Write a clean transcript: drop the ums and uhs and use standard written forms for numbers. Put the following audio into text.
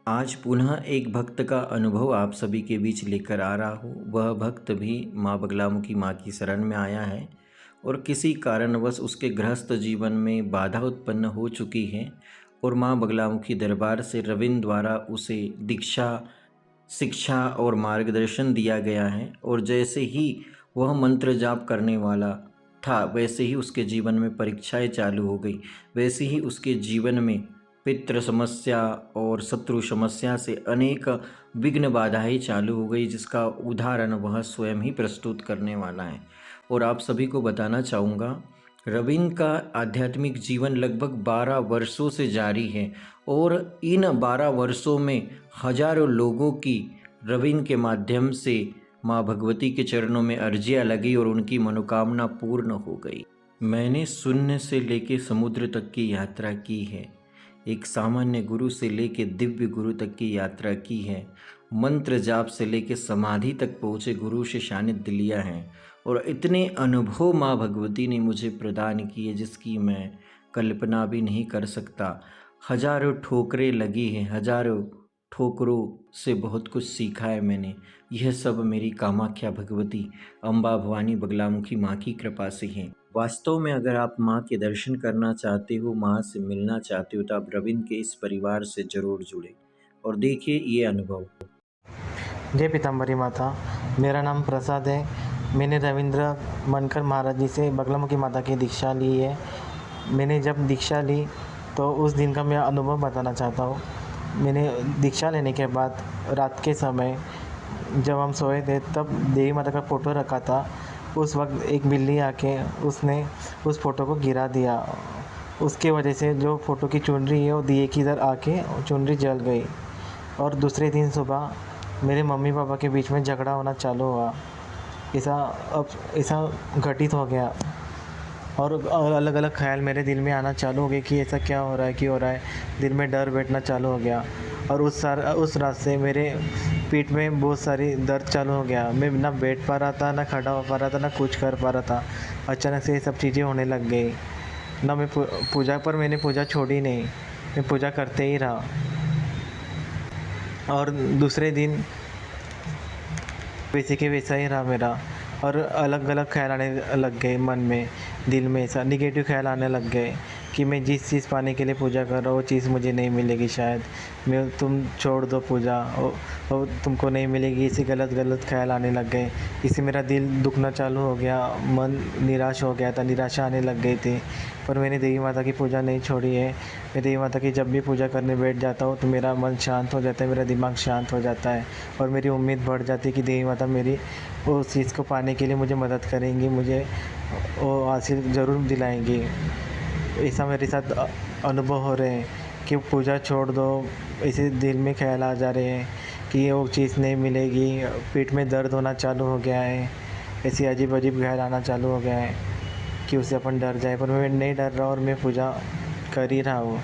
आज पुनः एक भक्त का अनुभव आप सभी के बीच लेकर आ रहा हूँ। वह भक्त भी माँ बगलामुखी माँ की शरण में आया है और किसी कारणवश उसके गृहस्थ जीवन में बाधा उत्पन्न हो चुकी है और माँ बगलामुखी दरबार से रविंद्र द्वारा उसे दीक्षा, शिक्षा और मार्गदर्शन दिया गया है। और जैसे ही वह मंत्र जाप करने वाला था, वैसे ही उसके जीवन में परीक्षाएं चालू हो गई। वैसे ही उसके जीवन में पितृ समस्या और शत्रु समस्या से अनेक विघ्न बाधाएं चालू हो गई, जिसका उदाहरण वह स्वयं ही प्रस्तुत करने वाला है। और आप सभी को बताना चाहूँगा, रविंद्र का आध्यात्मिक जीवन लगभग 12 वर्षों से जारी है और इन 12 वर्षों में हजारों लोगों की रविंद्र के माध्यम से माँ भगवती के चरणों में अर्जियाँ लगी और उनकी मनोकामना पूर्ण हो गई। मैंने शून्य से लेके समुद्र तक की यात्रा की है, एक सामान्य गुरु से लेके दिव्य गुरु तक की यात्रा की है, मंत्र जाप से लेके समाधि तक पहुँचे गुरु से सानिध्य लिया है और इतने अनुभव माँ भगवती ने मुझे प्रदान किए जिसकी मैं कल्पना भी नहीं कर सकता। हजारों ठोकरें लगी हैं, हजारों ठोकरों से बहुत कुछ सीखा है मैंने। यह सब मेरी कामाख्या भगवती अम्बा भवानी बगलामुखी माँ की कृपा से है। वास्तव में अगर आप माँ के दर्शन करना चाहते हो, माँ से मिलना चाहते हो, तो आप रविंद्र के इस परिवार से ज़रूर जुड़े और देखिए ये अनुभव। जय पीताम्बरी माता। मेरा नाम प्रसाद है। मैंने रविंद्र मनकर महाराज जी से बगलामुखी माता की दीक्षा ली है। मैंने जब दीक्षा ली तो उस दिन का मैं अनुभव बताना चाहता हूँ। मैंने दीक्षा लेने के बाद रात के समय जब हम सोए थे तब देवी माता का फ़ोटो रखा था। उस वक्त एक बिल्ली आके उसने उस फ़ोटो को गिरा दिया। उसके वजह से जो फ़ोटो की चुनरी है वो दिए की इधर आके चुनरी जल गई। और दूसरे दिन सुबह मेरे मम्मी पापा के बीच में झगड़ा होना चालू हुआ। ऐसा घटित हो गया और अलग अलग ख्याल मेरे दिल में आना चालू हो गए कि ऐसा क्या हो रहा है, क्यों हो रहा है। दिल में डर बैठना चालू हो गया और उस रात से मेरे पीठ में बहुत सारी दर्द चालू हो गया। मैं ना बैठ पा रहा था, ना खड़ा हो पा रहा था, ना कुछ कर पा रहा था। अचानक से ये सब चीज़ें होने लग गई ना। मैं पूजा पर मैंने पूजा छोड़ी नहीं, मैं पूजा करते ही रहा। और दूसरे दिन वैसे के वैसा ही रहा मेरा और अलग अलग ख्याल आने लग गए मन में, दिल में ऐसा निगेटिव ख्याल आने लग गए कि मैं जिस चीज़ पाने के लिए पूजा कर रहा हूँ वो चीज़ मुझे नहीं मिलेगी, शायद तुम छोड़ दो पूजा और तुमको नहीं मिलेगी। इसी गलत ख्याल आने लग गए। इससे मेरा दिल दुखना चालू हो गया, मन निराश हो गया था, निराशा आने लग गई थी। पर मैंने देवी माता की पूजा नहीं छोड़ी है। मैं देवी माता की जब भी पूजा करने बैठ जाता हूँ तो मेरा मन शांत हो जाता है, मेरा दिमाग शांत हो जाता है और मेरी उम्मीद बढ़ जाती है कि देवी माता मेरी उस चीज़ को पाने के लिए मुझे मदद करेंगी, मुझे वो हासिल ज़रूर दिलाएंगी। ऐसा मेरे साथ अनुभव हो रहे हैं कि पूजा छोड़ दो, ऐसे दिल में ख्याल आ जा रहे हैं कि वो चीज़ नहीं मिलेगी। पेट में दर्द होना चालू हो गया है, ऐसे अजीब ख्याल आना चालू हो गया है कि उससे अपन डर जाए। पर मैं नहीं डर रहा और मैं पूजा कर ही रहा हूँ।